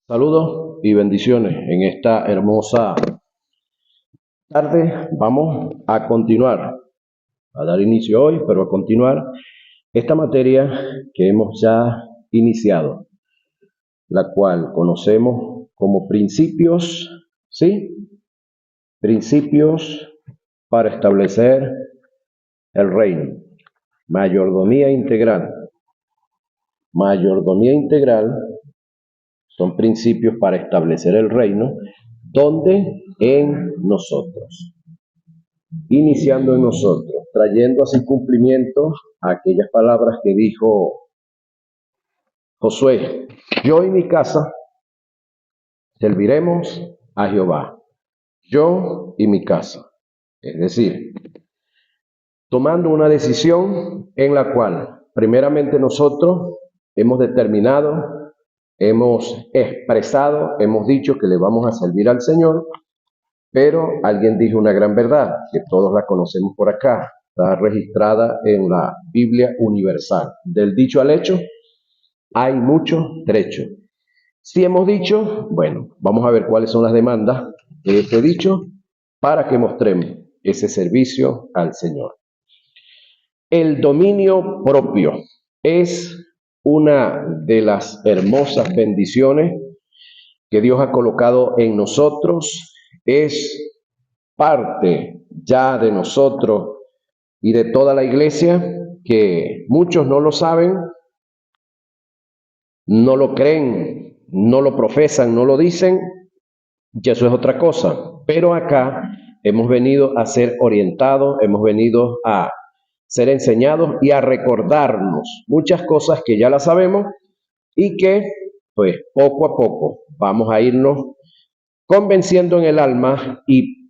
Saludos y bendiciones en esta hermosa tarde. Vamos a continuar, a dar inicio hoy, pero a continuar esta materia que hemos ya iniciado, la cual conocemos como principios, ¿sí? Principios para establecer el reino. Mayordomía integral. Mayordomía integral son principios para establecer el reino, donde en nosotros, iniciando en nosotros, trayendo así cumplimiento a aquellas palabras que dijo Josué: yo y mi casa serviremos a Jehová, yo y mi casa. Es decir, tomando una decisión en la cual primeramente nosotros hemos determinado, hemos expresado, hemos dicho que le vamos a servir al Señor. Pero alguien dijo una gran verdad, que todos la conocemos por acá, está registrada en la Biblia Universal. Del dicho al hecho, hay mucho trecho. Si hemos dicho, bueno, vamos a ver cuáles son las demandas de este dicho para que mostremos ese servicio al Señor. El dominio propio es una de las hermosas bendiciones que Dios ha colocado en nosotros. Es parte ya de nosotros y de toda la iglesia, que muchos no lo saben, no lo creen, no lo profesan, no lo dicen, y eso es otra cosa. Pero acá hemos venido a ser orientados, hemos venido a ser enseñados y a recordarnos muchas cosas que ya las sabemos y que, pues, poco a poco vamos a irnos convenciendo en el alma y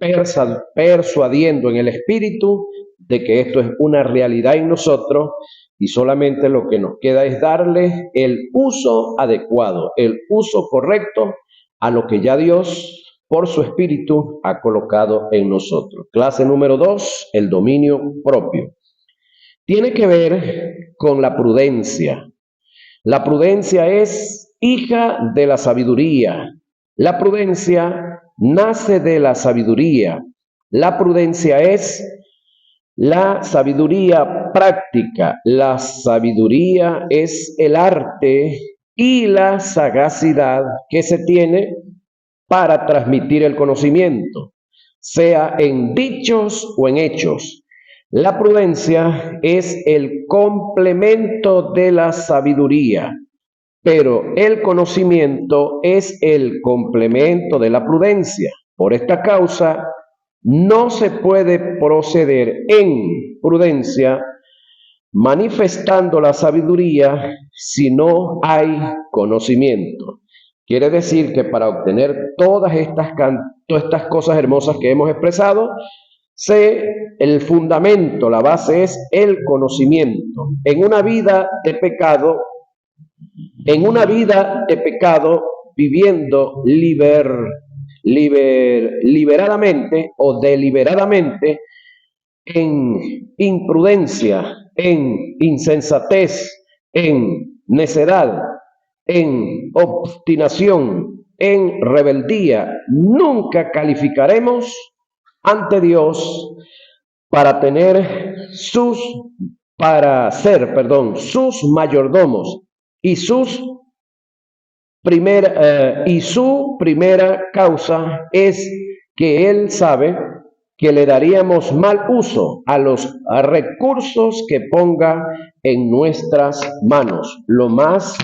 persuadiendo en el espíritu de que esto es una realidad en nosotros, y solamente lo que nos queda es darle el uso adecuado, el uso correcto a lo que ya Dios por su espíritu ha colocado en nosotros. Clase número 2, el dominio propio. Tiene que ver con la prudencia. La prudencia es hija de la sabiduría. La prudencia nace de la sabiduría. La prudencia es la sabiduría práctica. La sabiduría es el arte y la sagacidad que se tiene para transmitir el conocimiento, sea en dichos o en hechos. La prudencia es el complemento de la sabiduría, pero el conocimiento es el complemento de la prudencia. Por esta causa, no se puede proceder en prudencia manifestando la sabiduría si no hay conocimiento. Quiere decir que para obtener todas estas cosas hermosas que hemos expresado, el fundamento, la base es el conocimiento. En una vida de pecado, viviendo liberadamente o deliberadamente, en imprudencia, en insensatez, en necedad, en obstinación, en rebeldía, nunca calificaremos ante Dios para ser sus mayordomos, y su primera causa es que Él sabe que le daríamos mal uso a los recursos que ponga en nuestras manos. Lo más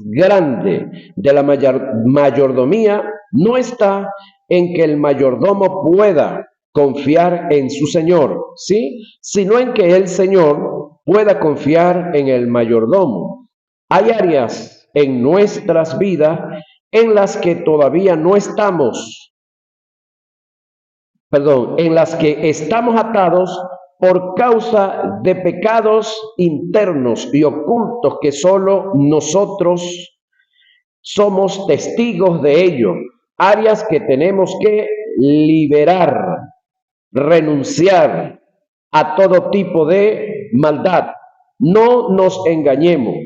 grande de la mayordomía no está en que el mayordomo pueda confiar en su Señor, ¿sí?, sino en que el Señor pueda confiar en el mayordomo. Hay áreas en nuestras vidas en las que todavía no estamos, en las que estamos atados por causa de pecados internos y ocultos que solo nosotros somos testigos de ello. Áreas que tenemos que liberar, renunciar a todo tipo de maldad. No nos engañemos.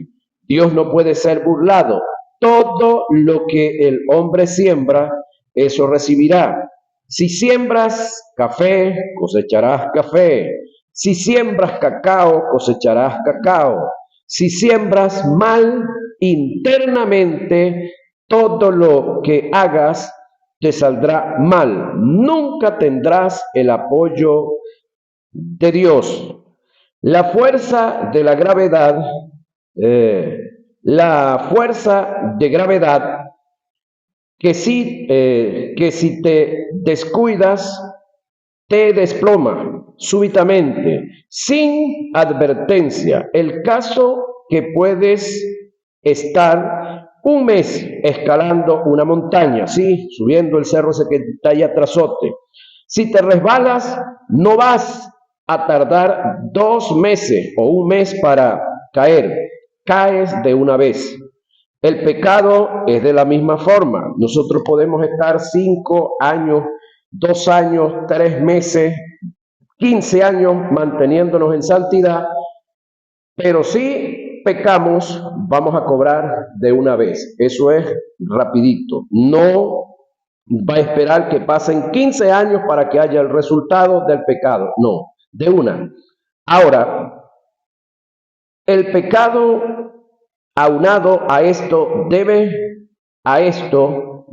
Dios no puede ser burlado. todo lo que el hombre siembra, eso recibirá. Si siembras café, cosecharás café. Si siembras cacao, cosecharás cacao. Si siembras mal internamente, todo lo que hagas te saldrá mal. Nunca tendrás el apoyo de Dios. La fuerza de la gravedad, la fuerza de gravedad que si te descuidas, te desploma súbitamente, sin advertencia. El caso que puedes estar un mes escalando una montaña, ¿sí? Subiendo el cerro ese que está allá trasote. Si te resbalas, no vas a tardar 2 meses o un mes para caer. Caes de una vez. El pecado es de la misma forma. Nosotros podemos estar 5 años, 2 años, 3 meses, 15 años manteniéndonos en santidad, pero si pecamos, vamos a cobrar de una vez. Eso es rapidito. No va a esperar que pasen 15 años para que haya el resultado del pecado. No, de una. Ahora, el pecado aunado a esto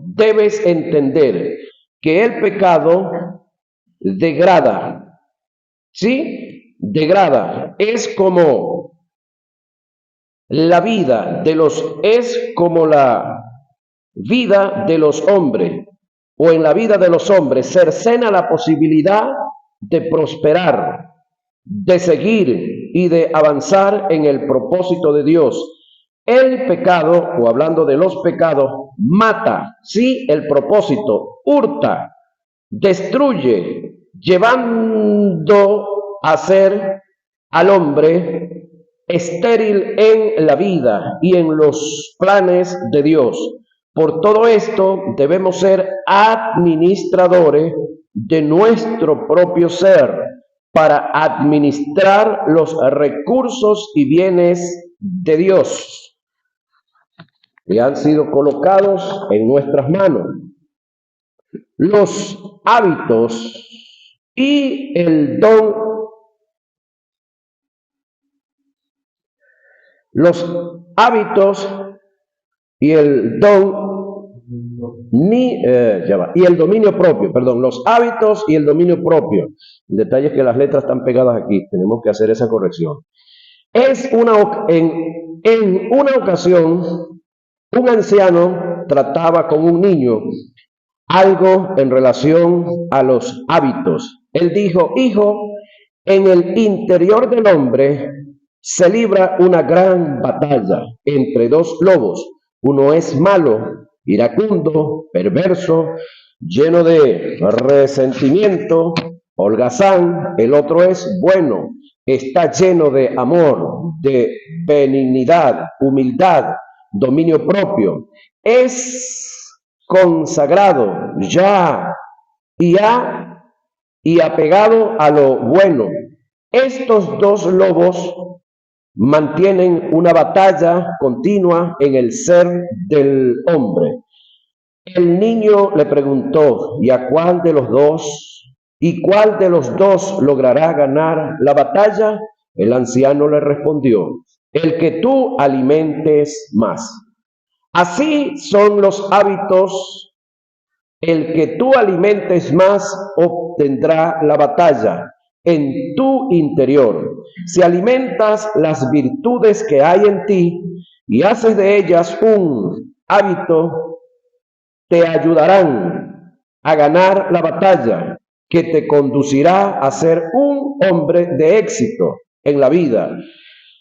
debes entender que el pecado degrada, ¿sí? Degrada. Es como la vida de los hombres, o en la vida de los hombres cercena la posibilidad de prosperar, de seguir y de avanzar en el propósito de Dios. El pecado, o hablando de los pecados, mata, sí, el propósito, hurta, destruye, llevando a ser al hombre estéril en la vida y en los planes de Dios. Por todo esto debemos ser administradores de nuestro propio ser para administrar los recursos y bienes de Dios que han sido colocados en nuestras manos. Los hábitos y el don, los hábitos y el y el dominio propio, perdón, los hábitos y el dominio propio. El detalle es que las letras están pegadas aquí, tenemos que hacer esa corrección. En una ocasión, un anciano trataba con un niño algo en relación a los hábitos. Él dijo: hijo, en el interior del hombre se libra una gran batalla entre dos lobos. Uno es malo, iracundo, perverso, lleno de resentimiento, holgazán. El otro es bueno, está lleno de amor, de benignidad, humildad, dominio propio. Es consagrado y apegado a lo bueno. Estos dos lobos mantienen una batalla continua en el ser del hombre. El niño le preguntó: ¿y cuál de los dos logrará ganar la batalla? El anciano le respondió: el que tú alimentes más. Así son los hábitos. El que tú alimentes más obtendrá la batalla en tu interior. Si alimentas las virtudes que hay en ti y haces de ellas un hábito, te ayudarán a ganar la batalla que te conducirá a ser un hombre de éxito en la vida.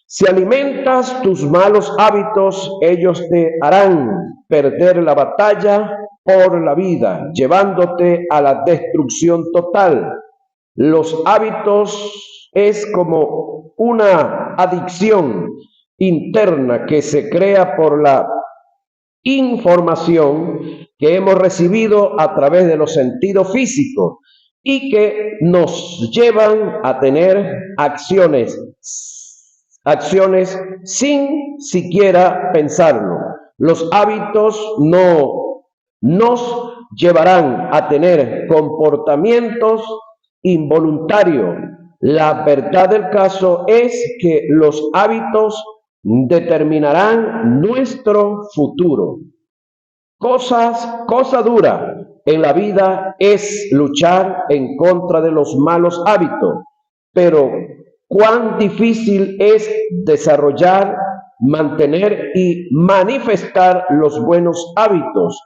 Si alimentas tus malos hábitos, ellos te harán perder la batalla por la vida, llevándote a la destrucción total. Los hábitos es como una adicción interna que se crea por la información que hemos recibido a través de los sentidos físicos y que nos llevan a tener acciones sin siquiera pensarlo. Los hábitos no nos llevarán a tener comportamientos involuntarios. La verdad del caso es que los hábitos determinarán nuestro futuro. Cosa dura en la vida es luchar en contra de los malos hábitos, pero cuán difícil es desarrollar, mantener y manifestar los buenos hábitos.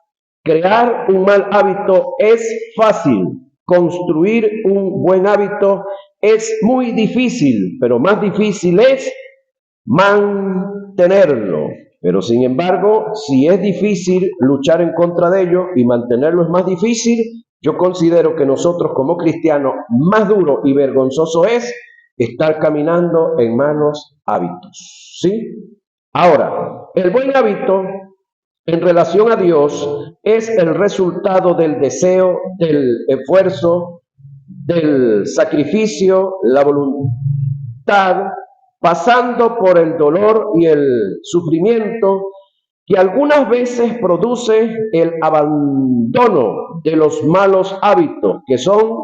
Crear un mal hábito es fácil, construir un buen hábito es muy difícil, pero más difícil es mantenerlo. Pero sin embargo, si es difícil luchar en contra de ello y mantenerlo es más difícil, yo considero que nosotros como cristianos, más duro y vergonzoso es estar caminando en malos hábitos. ¿Sí? Ahora, el buen hábito en relación a Dios es el resultado del deseo, del esfuerzo, del sacrificio, la voluntad, pasando por el dolor y el sufrimiento que algunas veces produce el abandono de los malos hábitos que son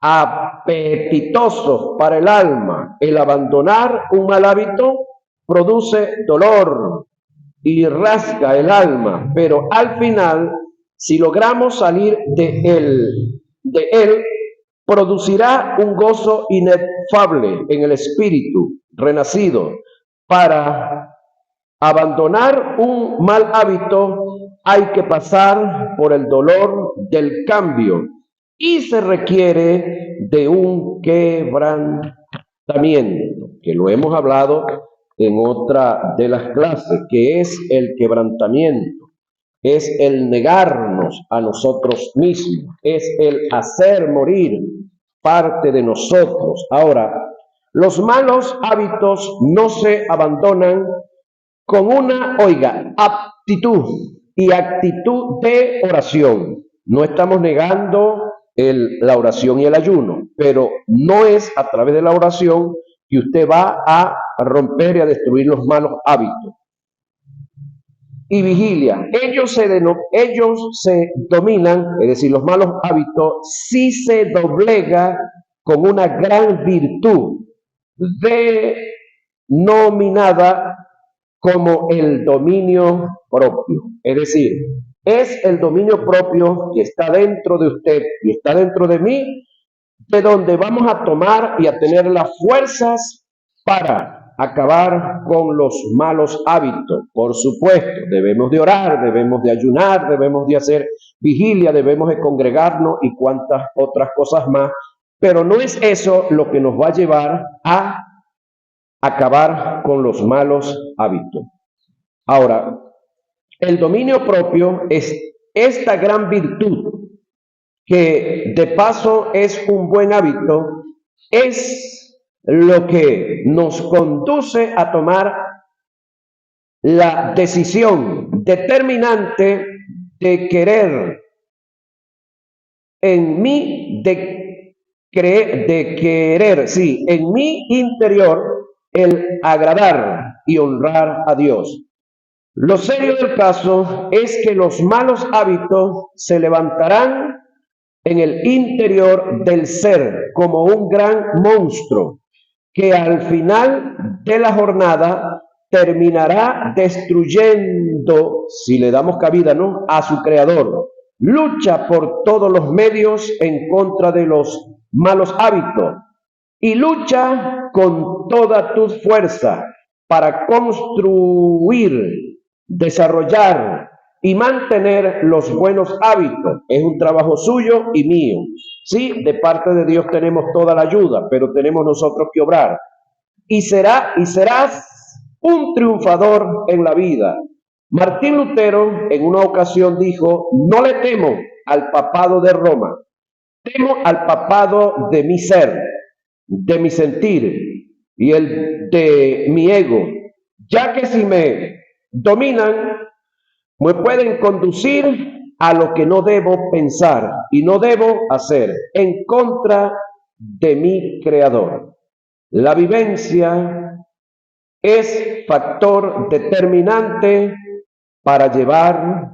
apetitosos para el alma. El abandonar un mal hábito produce dolor y rasga el alma, pero al final, si logramos salir de él, producirá un gozo inefable en el espíritu renacido. Para abandonar un mal hábito hay que pasar por el dolor del cambio y se requiere de un quebrantamiento, que lo hemos hablado en otra de las clases, que es el quebrantamiento. Es el negarnos a nosotros mismos, es el hacer morir parte de nosotros. Ahora, los malos hábitos no se abandonan con una, aptitud y actitud de oración. No estamos negando la oración y el ayuno, pero no es a través de la oración que usted va a romper y a destruir los malos hábitos. Y vigilia. Ellos se dominan, es decir, los malos hábitos, si se doblega con una gran virtud denominada como el dominio propio. Es decir, es el dominio propio que está dentro de usted y está dentro de mí, de donde vamos a tomar y a tener las fuerzas para acabar con los malos hábitos. Por supuesto, debemos de orar, debemos de ayunar, debemos de hacer vigilia, debemos de congregarnos y cuantas otras cosas más, pero no es eso lo que nos va a llevar a acabar con los malos hábitos. Ahora, el dominio propio es esta gran virtud que de paso es un buen hábito, es lo que nos conduce a tomar la decisión determinante de querer en mí, en mi interior, el agradar y honrar a Dios. Lo serio del caso es que los malos hábitos se levantarán en el interior del ser como un gran monstruo que al final de la jornada terminará destruyendo, si le damos cabida, ¿no?, a su creador. Lucha por todos los medios en contra de los malos hábitos y lucha con toda tu fuerza para construir, desarrollar y mantener los buenos hábitos. Es un trabajo suyo y mío. Sí, de parte de Dios tenemos toda la ayuda, pero tenemos nosotros que obrar. Y serás un triunfador en la vida. Martín Lutero en una ocasión dijo: no le temo al papado de Roma, temo al papado de mi ser, de mi sentir y el de mi ego, ya que si me dominan, me pueden conducir a lo que no debo pensar y no debo hacer, en contra de mi creador. La vivencia es factor determinante para llevar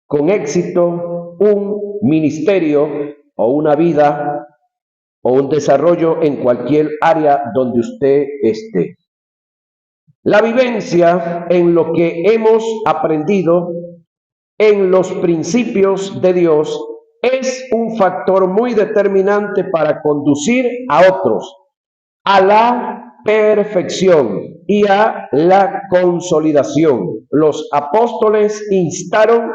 con éxito un ministerio o una vida o un desarrollo en cualquier área donde usted esté. La vivencia en lo que hemos aprendido en los principios de Dios es un factor muy determinante para conducir a otros a la perfección y a la consolidación. Los apóstoles instaron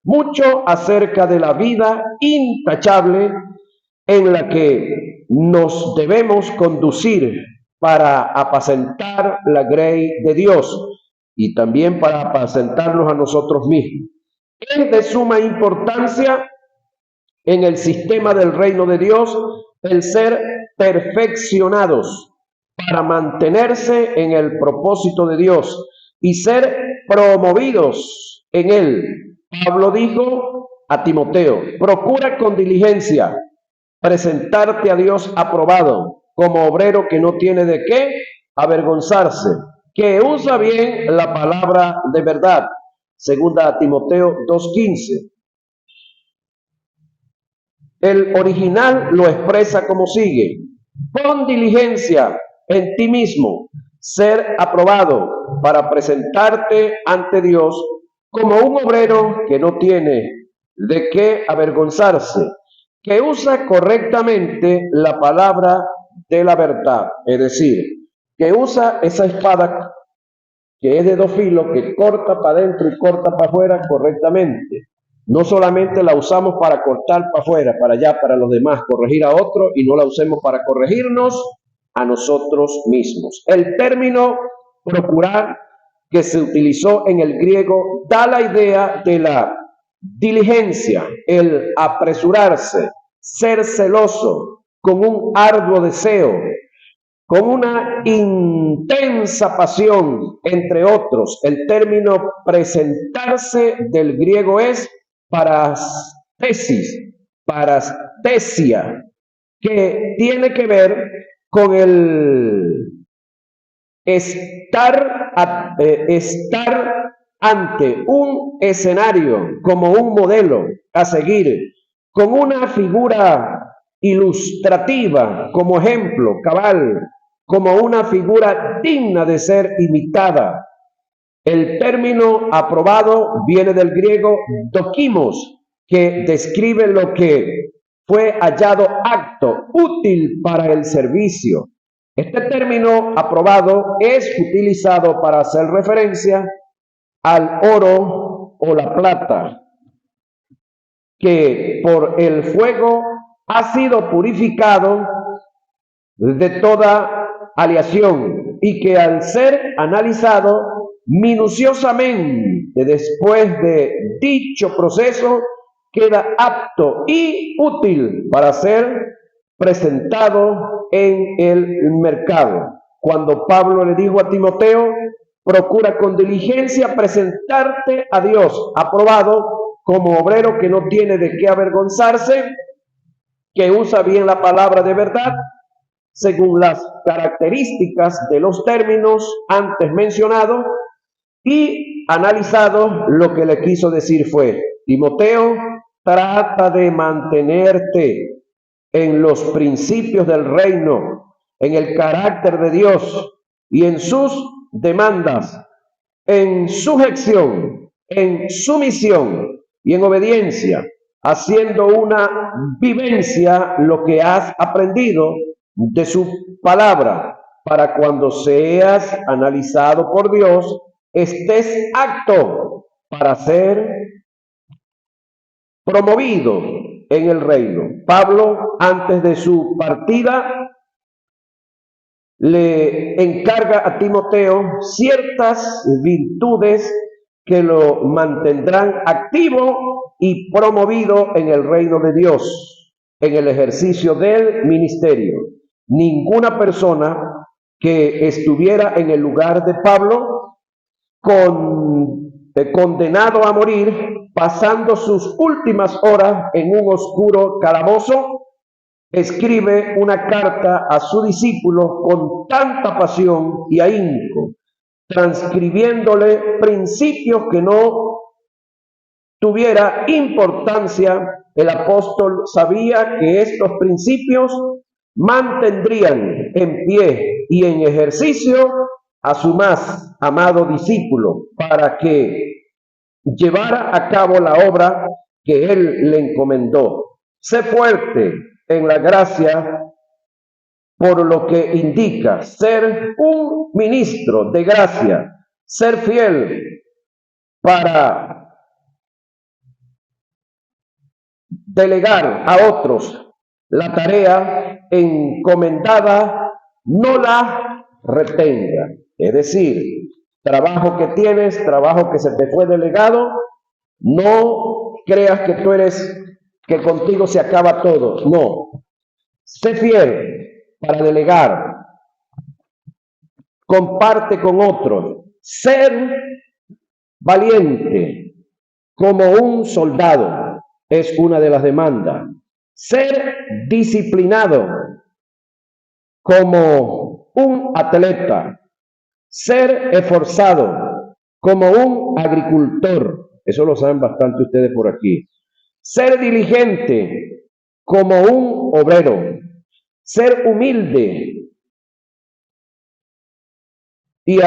mucho acerca de la vida intachable en la que nos debemos conducir para apacentar la grey de Dios y también para apacentarnos a nosotros mismos. Es de suma importancia en el sistema del reino de Dios el ser perfeccionados para mantenerse en el propósito de Dios y ser promovidos en él. Pablo dijo a Timoteo: procura con diligencia presentarte a Dios aprobado, como obrero que no tiene de qué avergonzarse, que usa bien la palabra de verdad. Segunda a Timoteo 2:15. El original lo expresa como sigue: pon diligencia en ti mismo, ser aprobado para presentarte ante Dios como un obrero que no tiene de qué avergonzarse, que usa correctamente la palabra de la verdad, es decir, que usa esa espada que es de dos filos, que corta para adentro y corta para afuera correctamente. No solamente la usamos para cortar para afuera, para allá, para los demás, corregir a otro, y no la usemos para corregirnos a nosotros mismos. El término procurar que se utilizó en el griego da la idea de la diligencia, el apresurarse, ser celoso, con un arduo deseo, con una intensa pasión, entre otros. El término presentarse del griego es parastesia, que tiene que ver con el estar ante un escenario como un modelo a seguir, con una figura ilustrativa como ejemplo cabal, como una figura digna de ser imitada. El término aprobado viene del griego dokimos, que describe lo que fue hallado apto, útil para el servicio. Este término aprobado es utilizado para hacer referencia al oro o la plata, que por el fuego ha sido purificado de toda aleación y que al ser analizado minuciosamente después de dicho proceso queda apto y útil para ser presentado en el mercado. Cuando Pablo le dijo a Timoteo: procura con diligencia presentarte a Dios aprobado, como obrero que no tiene de qué avergonzarse, que usa bien la palabra de verdad, según las características de los términos antes mencionados, y analizado, lo que le quiso decir fue: Timoteo, trata de mantenerte en los principios del reino, en el carácter de Dios y en sus demandas, en sujeción, en sumisión y en obediencia, haciendo una vivencia lo que has aprendido de su palabra, para cuando seas analizado por Dios, estés apto para ser promovido en el reino. Pablo, antes de su partida, le encarga a Timoteo ciertas virtudes que lo mantendrán activo y promovido en el reino de Dios, en el ejercicio del ministerio. Ninguna persona que estuviera en el lugar de Pablo, condenado a morir, pasando sus últimas horas en un oscuro calabozo, escribe una carta a su discípulo con tanta pasión y ahínco, transcribiéndole principios que no tuviera importancia, el apóstol sabía que estos principios mantendrían en pie y en ejercicio a su más amado discípulo para que llevara a cabo la obra que él le encomendó. Sé fuerte en la gracia, por lo que indica ser un ministro de gracia, ser fiel para delegar a otros la tarea encomendada, no la retenga. Es decir, trabajo que tienes, trabajo que se te fue delegado, no creas que tú eres, que contigo se acaba todo. No, sé fiel para delegar, comparte con otros, ser valiente como un soldado es una de las demandas, ser disciplinado como un atleta, ser esforzado como un agricultor, eso lo saben bastante ustedes por aquí, ser diligente como un obrero, ser humilde y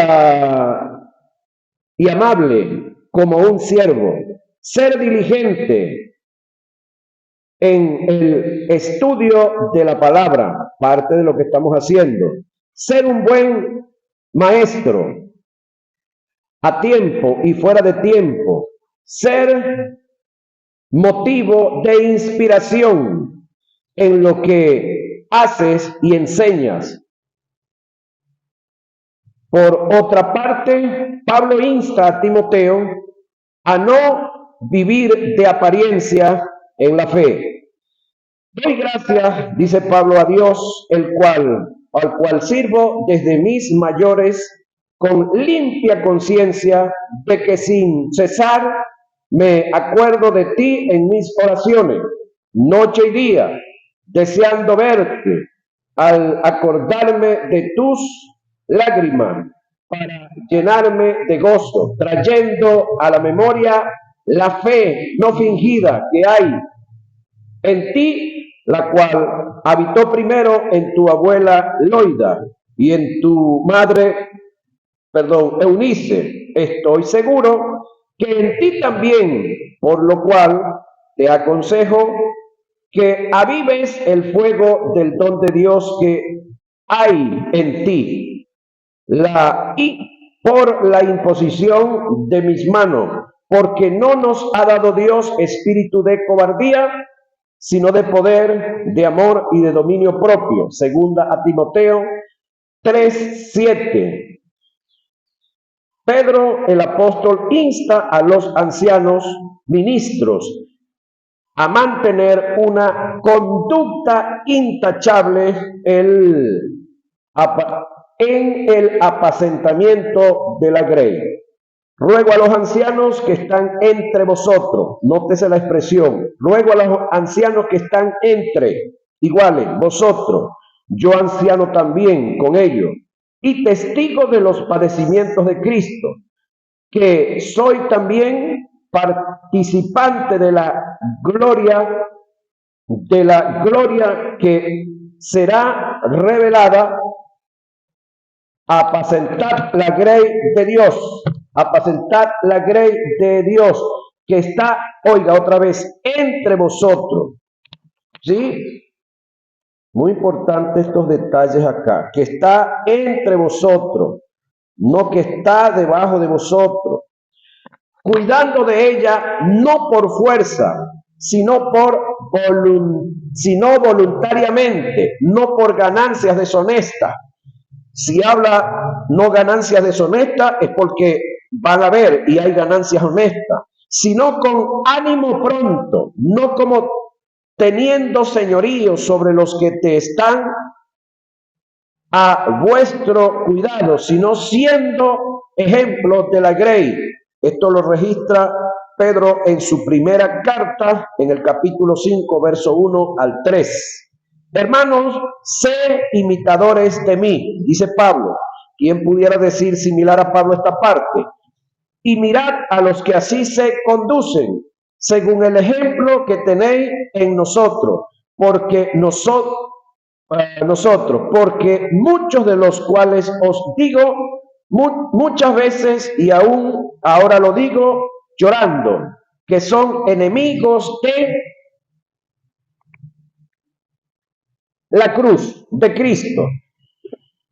amable como un siervo, ser diligente en el estudio de la palabra, parte de lo que estamos haciendo, ser un buen maestro a tiempo y fuera de tiempo, ser motivo de inspiración en lo que haces y enseñas. Por otra parte, Pablo insta a Timoteo a no vivir de apariencia en la fe. Doy gracias, dice Pablo, a Dios, al cual sirvo desde mis mayores con limpia conciencia de que sin cesar me acuerdo de ti en mis oraciones, noche y día, deseando verte, al acordarme de tus lágrimas para llenarme de gozo, trayendo a la memoria la fe no fingida que hay en ti, la cual habitó primero en tu abuela Loida y en tu madre, Eunice. Estoy seguro que en ti también, por lo cual te aconsejo que avives el fuego del don de Dios que hay en ti, y por la imposición de mis manos, porque no nos ha dado Dios espíritu de cobardía, sino de poder, de amor y de dominio propio. Segunda a Timoteo 3:7. Pedro, el apóstol, insta a los ancianos ministros a mantener una conducta intachable en el apacentamiento de la grey. Ruego a los ancianos que están entre vosotros, nótese la expresión, ruego a los ancianos que están entre, iguales, vosotros, yo anciano también con ellos, y testigo de los padecimientos de Cristo, que soy también participante de la gloria que será revelada, a apacentar la grey de Dios, apacentar la grey de Dios, que está, oiga otra vez, entre vosotros. ¿Sí? Muy importante estos detalles acá, que está entre vosotros, no que está debajo de vosotros, cuidando de ella no por fuerza, sino voluntariamente, no por ganancias deshonestas. Si habla no ganancias deshonestas es porque van a haber y hay ganancias honestas, sino con ánimo pronto, no como teniendo señorío sobre los que te están a vuestro cuidado, sino siendo ejemplo de la grey. Esto lo registra Pedro en su primera carta, en el capítulo 5, verso 1 al 3. Hermanos, sé imitadores de mí, dice Pablo. ¿Quién pudiera decir similar a Pablo esta parte? Y mirad a los que así se conducen, según el ejemplo que tenéis en nosotros, porque porque muchos de los cuales os digo muchas veces, y aún ahora lo digo llorando, que son enemigos de la cruz de Cristo,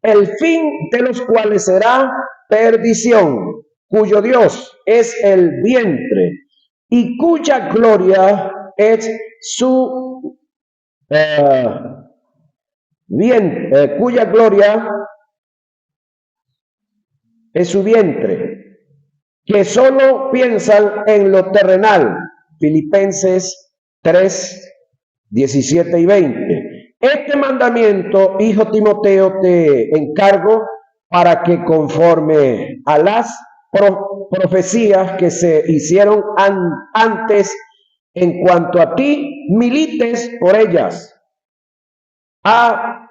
el fin de los cuales será perdición, cuyo Dios es el vientre y cuya gloria es su cuya gloria es su vientre, que solo piensan en lo terrenal. Filipenses 3, 17 y 20. Este mandamiento, hijo Timoteo, te encargo para que conforme a las profecías que se hicieron antes en cuanto a ti, milites por ellas a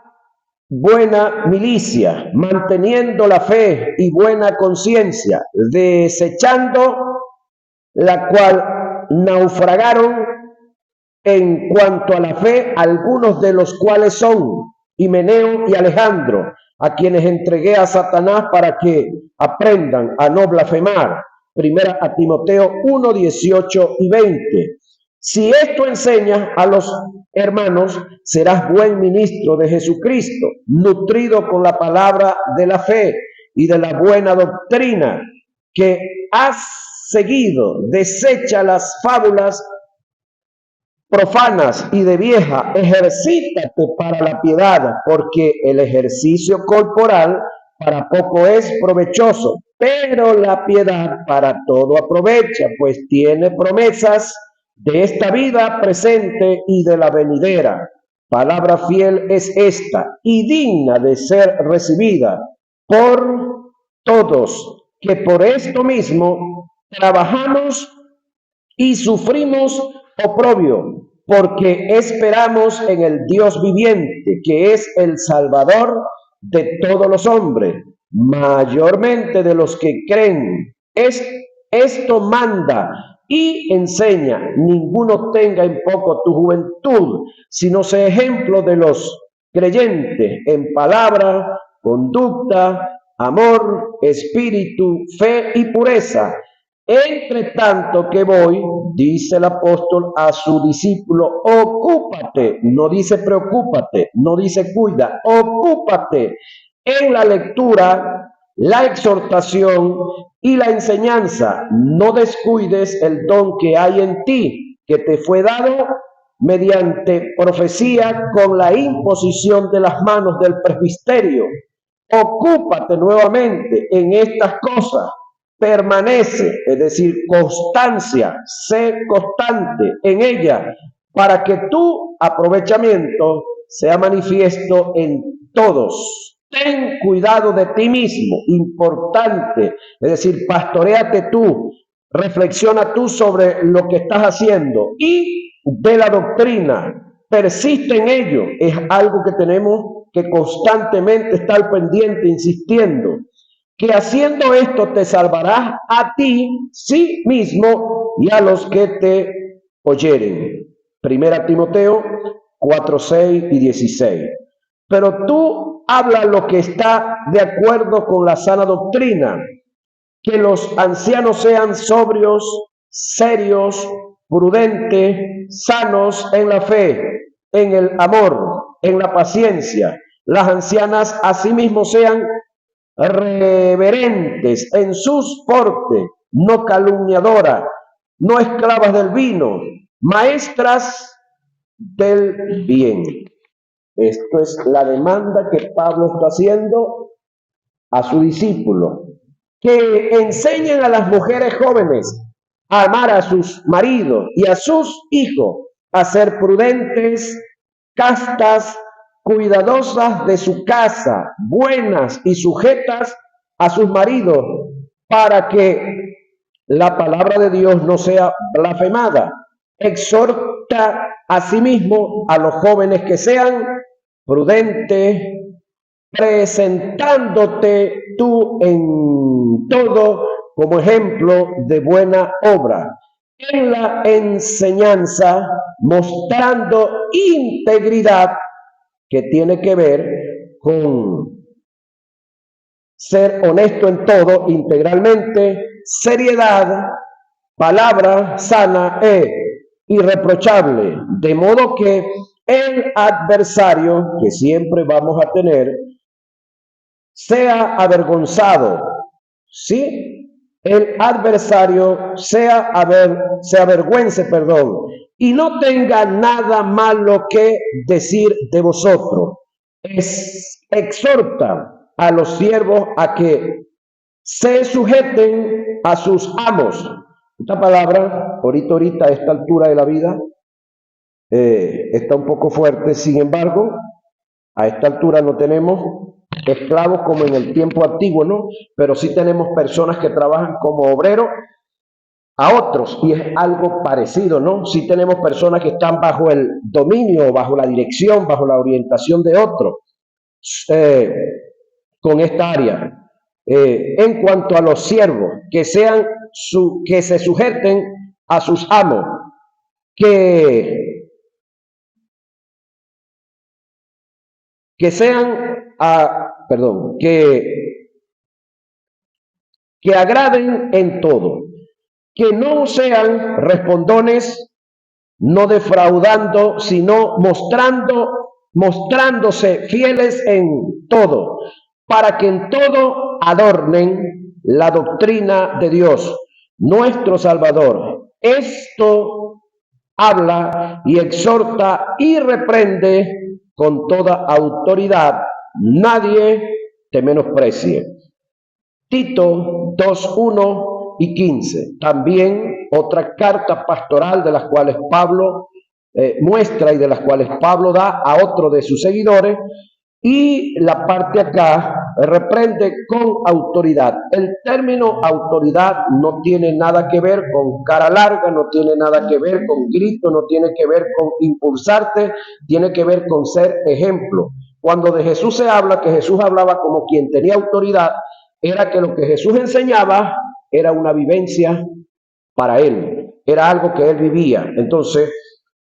buena milicia, manteniendo la fe y buena conciencia, desechando la cual naufragaron en cuanto a la fe algunos de los cuales son Himeneo y Alejandro, a quienes entregué a Satanás para que aprendan a no blasfemar. Primera a Timoteo 1, 18 y 20. Si esto enseñas a los hermanos, serás buen ministro de Jesucristo, nutrido con la palabra de la fe y de la buena doctrina que has seguido. Desecha las fábulas profanas y de vieja, ejercítate para la piedad, porque el ejercicio corporal para poco es provechoso, pero la piedad para todo aprovecha, pues tiene promesas de esta vida presente y de la venidera. Palabra fiel es esta y digna de ser recibida por todos, que por esto mismo trabajamos y sufrimos oprobio, porque esperamos en el Dios viviente, que es el Salvador de todos los hombres, mayormente de los que creen. Esto manda y enseña: ninguno tenga en poco tu juventud, sino sea ejemplo de los creyentes en palabra, conducta, amor, espíritu, fe y pureza. Entre tanto que voy, dice el apóstol a su discípulo, ocúpate, no dice preocúpate, no dice cuida, ocúpate en la lectura, la exhortación y la enseñanza. No descuides el don que hay en ti, que te fue dado mediante profecía con la imposición de las manos del presbiterio. Ocúpate nuevamente en estas cosas. Permanece, es decir, constancia, sé constante en ella, para que tu aprovechamiento sea manifiesto en todos. Ten cuidado de ti mismo, importante, es decir, pastoréate tú, reflexiona tú sobre lo que estás haciendo y de la doctrina, persiste en ello, es algo que tenemos que constantemente estar pendiente, insistiendo, que haciendo esto te salvarás a ti sí mismo y a los que te oyeren. Primera Timoteo 4, 6 y 16. Pero tú habla lo que está de acuerdo con la sana doctrina, que los ancianos sean sobrios, serios, prudentes, sanos en la fe, en el amor, en la paciencia. Las ancianas asimismo sean reverentes en sus portes, no calumniadoras, no esclavas del vino, maestras del bien. Esto es la demanda que Pablo está haciendo a su discípulo, que enseñen a las mujeres jóvenes a amar a sus maridos y a sus hijos, a ser prudentes, castas, cuidadosas de su casa, buenas y sujetas a sus maridos, para que la palabra de Dios no sea blasfemada. Exhorta asimismo a los jóvenes que sean prudentes, presentándote tú en todo como ejemplo de buena obra. en la enseñanza, mostrando integridad, que tiene que ver con ser honesto en todo, integralmente, seriedad, palabra sana e irreprochable, de modo que el adversario que siempre vamos a tener sea avergonzado, ¿sí? El adversario se avergüence, y no tenga nada malo que decir de vosotros. Exhorta a los siervos a que se sujeten a sus amos. Esta palabra, ahorita, a esta altura de la vida, está un poco fuerte. Sin embargo, a esta altura no tenemos esclavos como en el tiempo antiguo, ¿no? Pero sí tenemos personas que trabajan como obreros a otros, y es algo parecido, ¿no? Sí tenemos personas que están bajo el dominio, bajo la dirección, bajo la orientación de otros, con esta área. En cuanto a los siervos, que se sujeten a sus amos, que sean, que agraden en todo, que no sean respondones, no defraudando, sino mostrándose fieles en todo, para que en todo adornen la doctrina de Dios, nuestro Salvador. Esto habla y exhorta y reprende con toda autoridad. Nadie te menosprecie. Tito 2:1 y 15. También otra carta pastoral de las cuales Pablo muestra y de las cuales Pablo da a otro de sus seguidores. Y la parte acá reprende con autoridad. El término autoridad no tiene nada que ver con cara larga, no tiene nada que ver con grito, no tiene que ver con impulsarte, tiene que ver con ser ejemplo. Cuando de Jesús se habla, que Jesús hablaba como quien tenía autoridad, era que lo que Jesús enseñaba era una vivencia para él, era algo que él vivía. Entonces,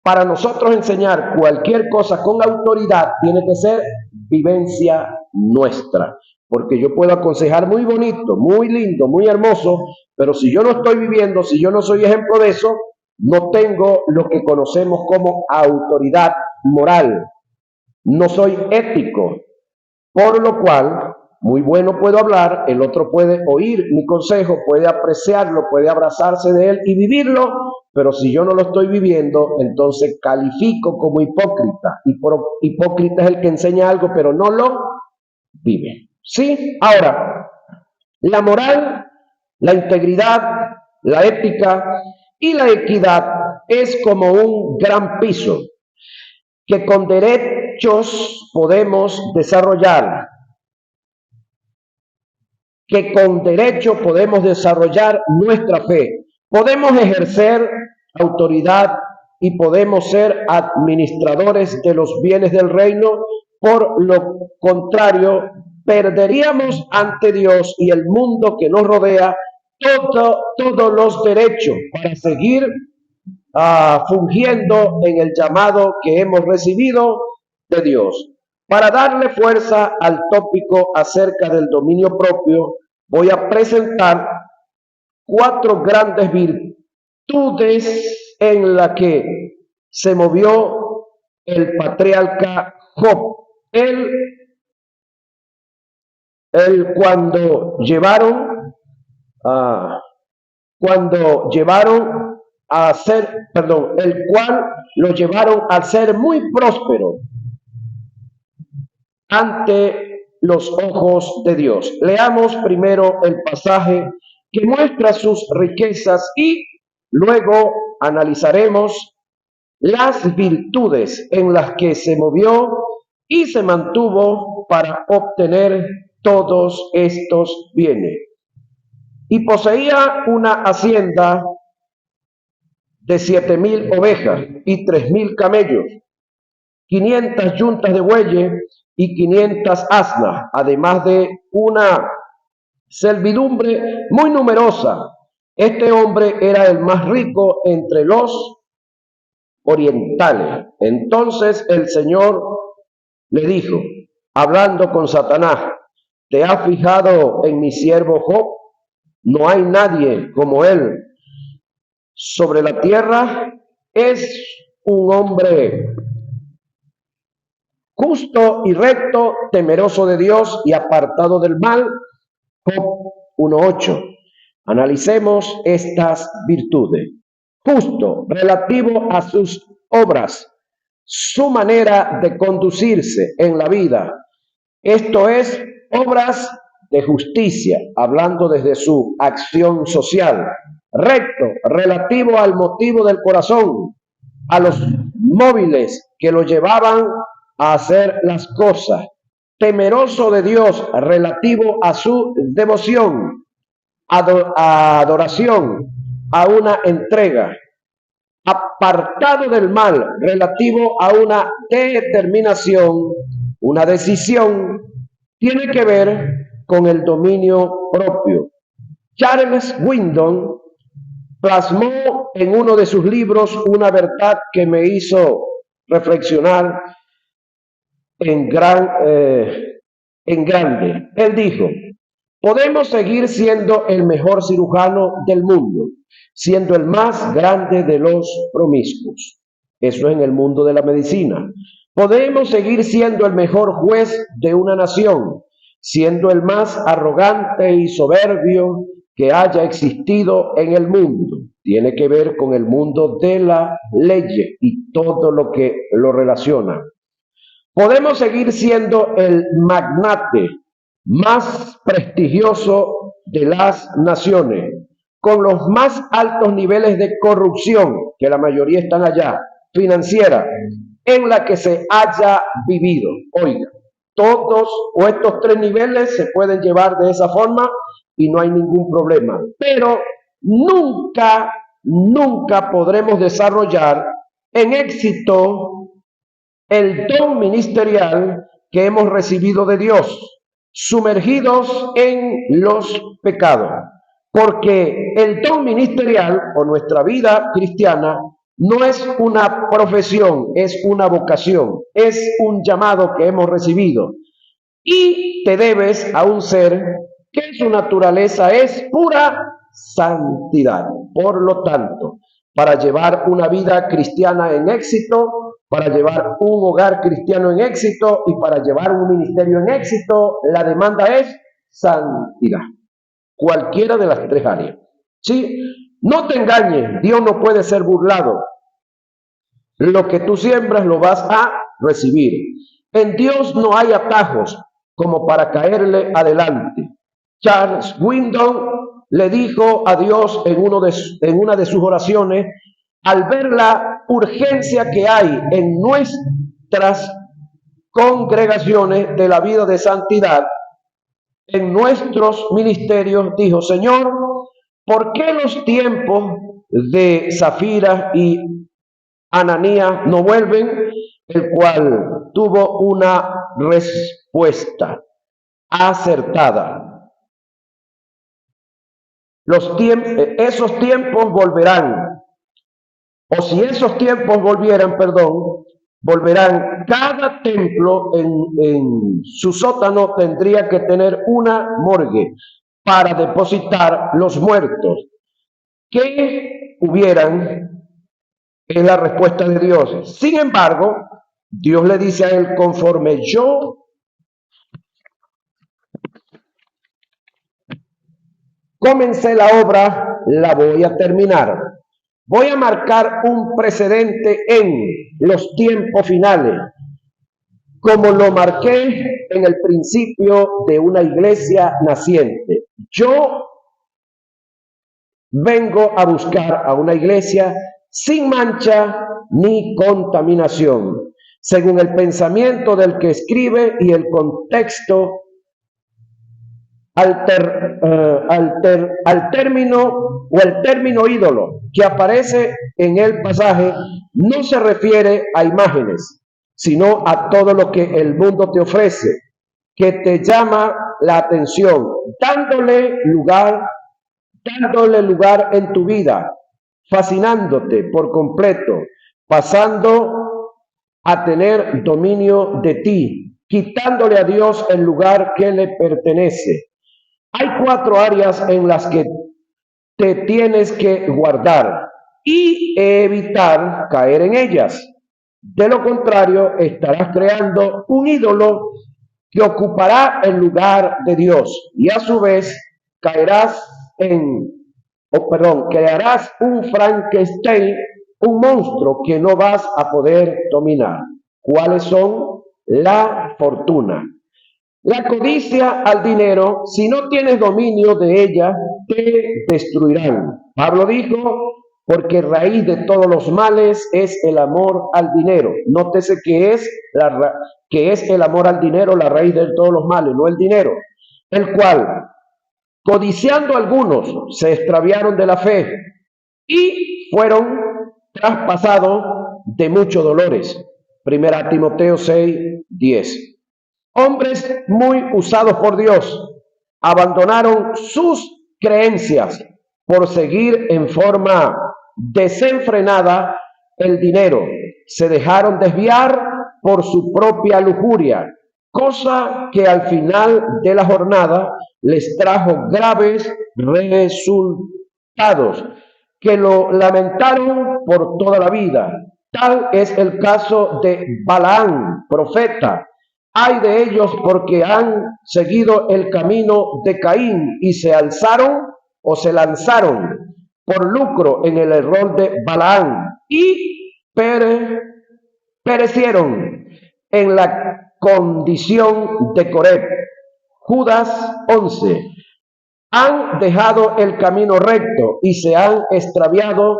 para nosotros enseñar cualquier cosa con autoridad, tiene que ser vivencia nuestra. Porque yo puedo aconsejar muy bonito, muy lindo, muy hermoso, pero si yo no estoy viviendo, si yo no soy ejemplo de eso, no tengo lo que conocemos como autoridad moral. No soy ético. Por lo cual, muy bueno puedo hablar, el otro puede oír mi consejo, puede apreciarlo, puede abrazarse de él y vivirlo, pero si yo no lo estoy viviendo, entonces califico como hipócrita. Y por hipócrita es el que enseña algo, pero no lo vive. ¿Sí? Ahora, la moral, la integridad, la ética y la equidad es como un gran piso que con derechos podemos desarrollar, nuestra fe, podemos ejercer autoridad y podemos ser administradores de los bienes del reino. Por lo contrario, perderíamos ante Dios y el mundo que nos rodea todos los derechos para seguir fungiendo en el llamado que hemos recibido de Dios. Para darle fuerza al tópico acerca del dominio propio, voy a presentar 4 grandes virtudes en las que se movió el patriarca Job. Él cuando llevaron a ser, el cual lo llevaron a ser muy próspero ante los ojos de Dios. Leamos primero el pasaje que muestra sus riquezas y luego analizaremos las virtudes en las que se movió y se mantuvo para obtener todos estos bienes. Y poseía una hacienda de 7,000 ovejas y 3,000 camellos, 500 yuntas de bueyes y 500 asnas, además de una servidumbre muy numerosa Este hombre era el más rico entre los orientales. Entonces el Señor le dijo, hablando con Satanás, ¿te has fijado en mi siervo Job? No hay nadie como él sobre la tierra. Es un hombre justo y recto, temeroso de Dios y apartado del mal. Job 1:8. Analicemos estas virtudes. Justo, relativo a sus obras, su manera de conducirse en la vida. Esto es, obras de justicia, hablando desde su acción social. Recto, relativo al motivo del corazón, a los móviles que lo llevaban a hacer las cosas. Temeroso de Dios, relativo a su devoción, a adoración, a una entrega. Apartado del mal, relativo a una determinación, una decisión, tiene que ver con el dominio propio. Charles Wyndham plasmó en uno de sus libros una verdad que me hizo reflexionar en grande. Él dijo, podemos seguir siendo el mejor cirujano del mundo, siendo el más grande de los promiscuos. Eso es en el mundo de la medicina. Podemos seguir siendo el mejor juez de una nación, siendo el más arrogante y soberbio que haya existido en el mundo. Tiene que ver con el mundo de la ley y todo lo que lo relaciona. Podemos seguir siendo el magnate más prestigioso de las naciones, con los más altos niveles de corrupción, que la mayoría están allá, financiera, en la que se haya vivido. Oiga, todos o estos tres niveles se pueden llevar de esa forma y no hay ningún problema. Pero nunca podremos desarrollar en éxito el don ministerial que hemos recibido de Dios, sumergidos en los pecados. Porque el don ministerial o nuestra vida cristiana no es una profesión, es una vocación, es un llamado que hemos recibido. Y te debes a un ser que su naturaleza es pura santidad. Por lo tanto, para llevar una vida cristiana en éxito, para llevar un hogar cristiano en éxito y para llevar un ministerio en éxito, la demanda es santidad. Cualquiera de las tres áreas. ¿Sí? No te engañes, Dios no puede ser burlado. Lo que tú siembras lo vas a recibir. En Dios no hay atajos como para caerle adelante. Charles Wyndham le dijo a Dios en una de sus oraciones, al ver la urgencia que hay en nuestras congregaciones de la vida de santidad, en nuestros ministerios, dijo, Señor, ¿por qué los tiempos de Zafira y Ananías no vuelven? El cual tuvo una respuesta acertada. Esos tiempos volverán, o si esos tiempos volvieran, volverán. Cada templo en su sótano tendría que tener una morgue para depositar los muertos que hubieran. Es la respuesta de Dios. Sin embargo, Dios le dice a él, conforme yo comencé la obra, la voy a terminar. Voy a marcar un precedente en los tiempos finales, como lo marqué en el principio de una iglesia naciente. Yo vengo a buscar a una iglesia sin mancha ni contaminación, según el pensamiento del que escribe y el contexto al término o el término ídolo que aparece en el pasaje no se refiere a imágenes, sino a todo lo que el mundo te ofrece, que te llama la atención, dándole lugar dándole lugar en tu vida, fascinándote por completo, pasando a tener dominio de ti, quitándole a Dios el lugar que le pertenece. Hay 4 áreas en las que te tienes que guardar y evitar caer en ellas. De lo contrario, estarás creando un ídolo que ocupará el lugar de Dios y a su vez crearás un Frankenstein, un monstruo que no vas a poder dominar. ¿Cuáles son? La fortuna. La codicia al dinero, si no tienes dominio de ella, te destruirán. Pablo dijo, porque raíz de todos los males es el amor al dinero. Nótese que es el amor al dinero la raíz de todos los males, no el dinero. El cual, codiciando algunos, se extraviaron de la fe y fueron traspasados de muchos dolores. Primera Timoteo 6:10. Hombres muy usados por Dios abandonaron sus creencias por seguir en forma desenfrenada el dinero. Se dejaron desviar por su propia lujuria, cosa que al final de la jornada les trajo graves resultados que lo lamentaron por toda la vida. Tal es el caso de Balaam, profeta. Ay de ellos porque han seguido el camino de Caín y se lanzaron por lucro en el error de Balaam y perecieron en la condición de Coreb. Judas 11. Han dejado el camino recto y se han extraviado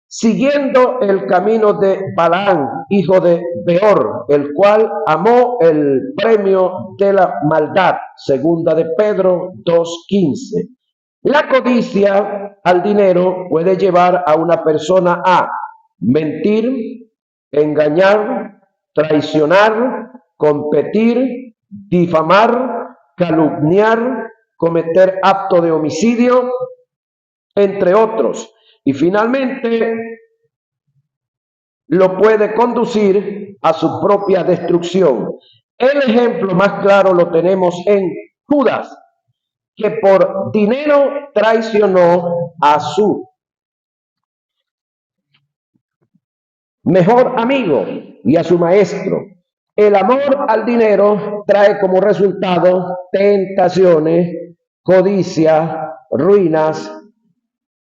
siguiendo el camino de Balaam, hijo de Beor, el cual amó el premio de la maldad. Segunda de Pedro 2:15. La codicia al dinero puede llevar a una persona a mentir, engañar, traicionar, competir, difamar, calumniar, cometer acto de homicidio, entre otros. Y finalmente lo puede conducir a su propia destrucción. El ejemplo más claro lo tenemos en Judas, que por dinero traicionó a su mejor amigo y a su maestro. El amor al dinero trae como resultado tentaciones, codicia, ruinas,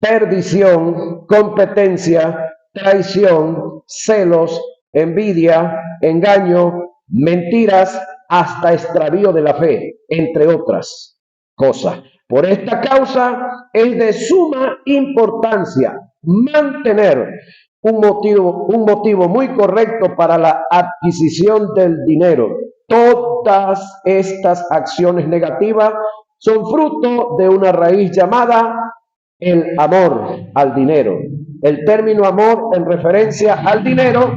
perdición, competencia, traición, celos, envidia, engaño, mentiras, hasta extravío de la fe, entre otras cosas. Por esta causa es de suma importancia mantener un motivo muy correcto para la adquisición del dinero. Todas estas acciones negativas son fruto de una raíz llamada el amor al dinero. El término amor en referencia al dinero,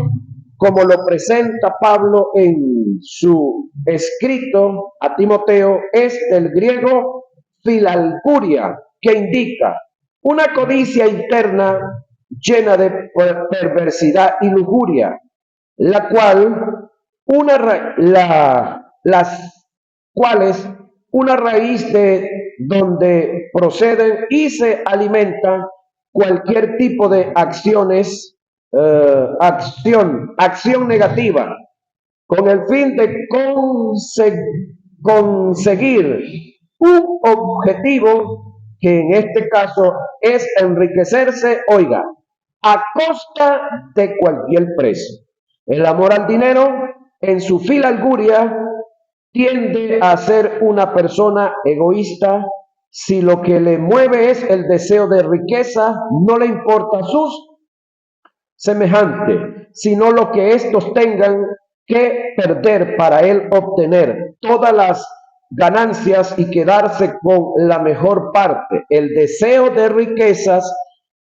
como lo presenta Pablo en su escrito a Timoteo, es del griego filalguria, que indica una codicia interna llena de perversidad y lujuria, las cuales una raíz de donde proceden y se alimentan cualquier tipo de acción negativa, con el fin de conseguir un objetivo que en este caso es enriquecerse, oiga, a costa de cualquier precio. El amor al dinero, en su filalguria, tiende a ser una persona egoísta. Si lo que le mueve es el deseo de riqueza, no le importa a sus semejantes, sino lo que éstos tengan que perder para él obtener todas las ganancias y quedarse con la mejor parte. El deseo de riquezas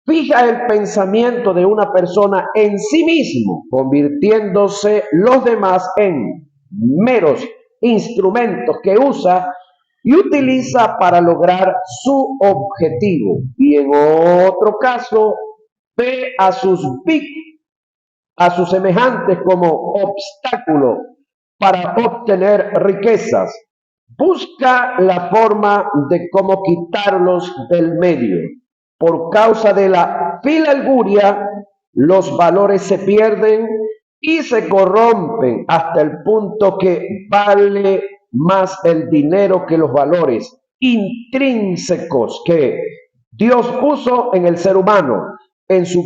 fija el pensamiento de una persona en sí mismo, convirtiéndose los demás en meros instrumentos que usa y utiliza para lograr su objetivo. Y en otro caso, ve a sus semejantes como obstáculo para obtener riquezas. Busca la forma de cómo quitarlos del medio. Por causa de la filalguria, los valores se pierden y se corrompen hasta el punto que vale más el dinero que los valores intrínsecos que Dios puso en el ser humano, en su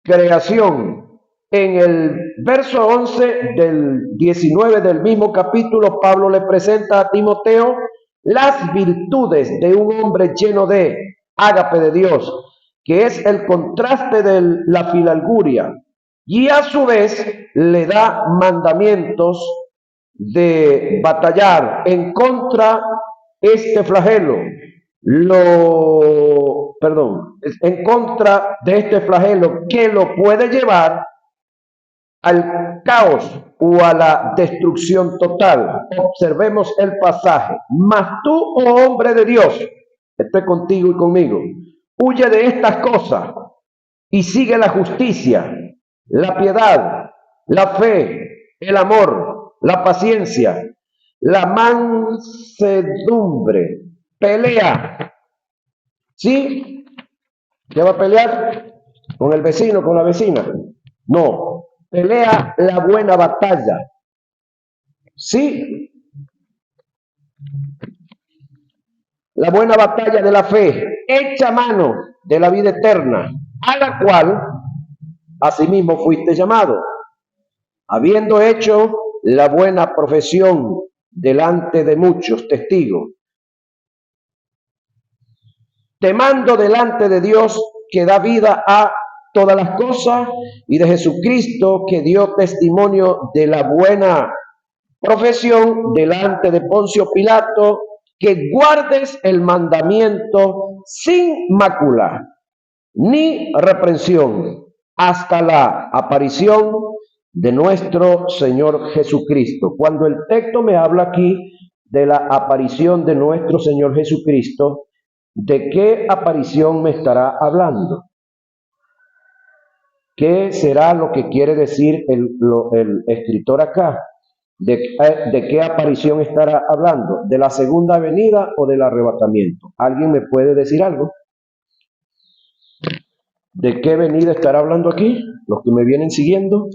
creación. En el verso 11 del 19 del mismo capítulo, Pablo le presenta a Timoteo las virtudes de un hombre lleno de ágape de Dios, que es el contraste de la filalguria, y a su vez le da mandamientos de batallar en contra este flagelo, en contra de este flagelo que lo puede llevar al caos o a la destrucción total. Observemos el pasaje. Mas tú, oh hombre de Dios, esté contigo y conmigo, huye de estas cosas y sigue la justicia, la piedad, la fe, el amor, la paciencia, la mansedumbre. Pelea. ¿Sí? ¿Qué va a pelear? ¿Con el vecino, con la vecina? No. Pelea la buena batalla. ¿Sí? La buena batalla de la fe. Echa mano de la vida eterna, a la cual asimismo fuiste llamado, habiendo hecho la buena profesión delante de muchos testigos. Te mando delante de Dios, que da vida a todas las cosas, y de Jesucristo, que dio testimonio de la buena profesión delante de Poncio Pilato, que guardes el mandamiento sin mácula ni reprensión hasta la aparición de nuestro Señor Jesucristo. Cuando el texto me habla aquí de la aparición de nuestro Señor Jesucristo, ¿de qué aparición me estará hablando? ¿Qué será lo que quiere decir el escritor acá? ¿De qué aparición estará hablando? ¿De la segunda venida o del arrebatamiento? ¿Alguien me puede decir algo? ¿De qué venida estará hablando aquí? Los que me vienen siguiendo.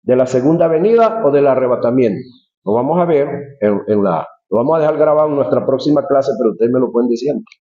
¿De la segunda venida o del arrebatamiento? Lo vamos a ver lo vamos a dejar grabado en nuestra próxima clase, pero ustedes me lo pueden decir.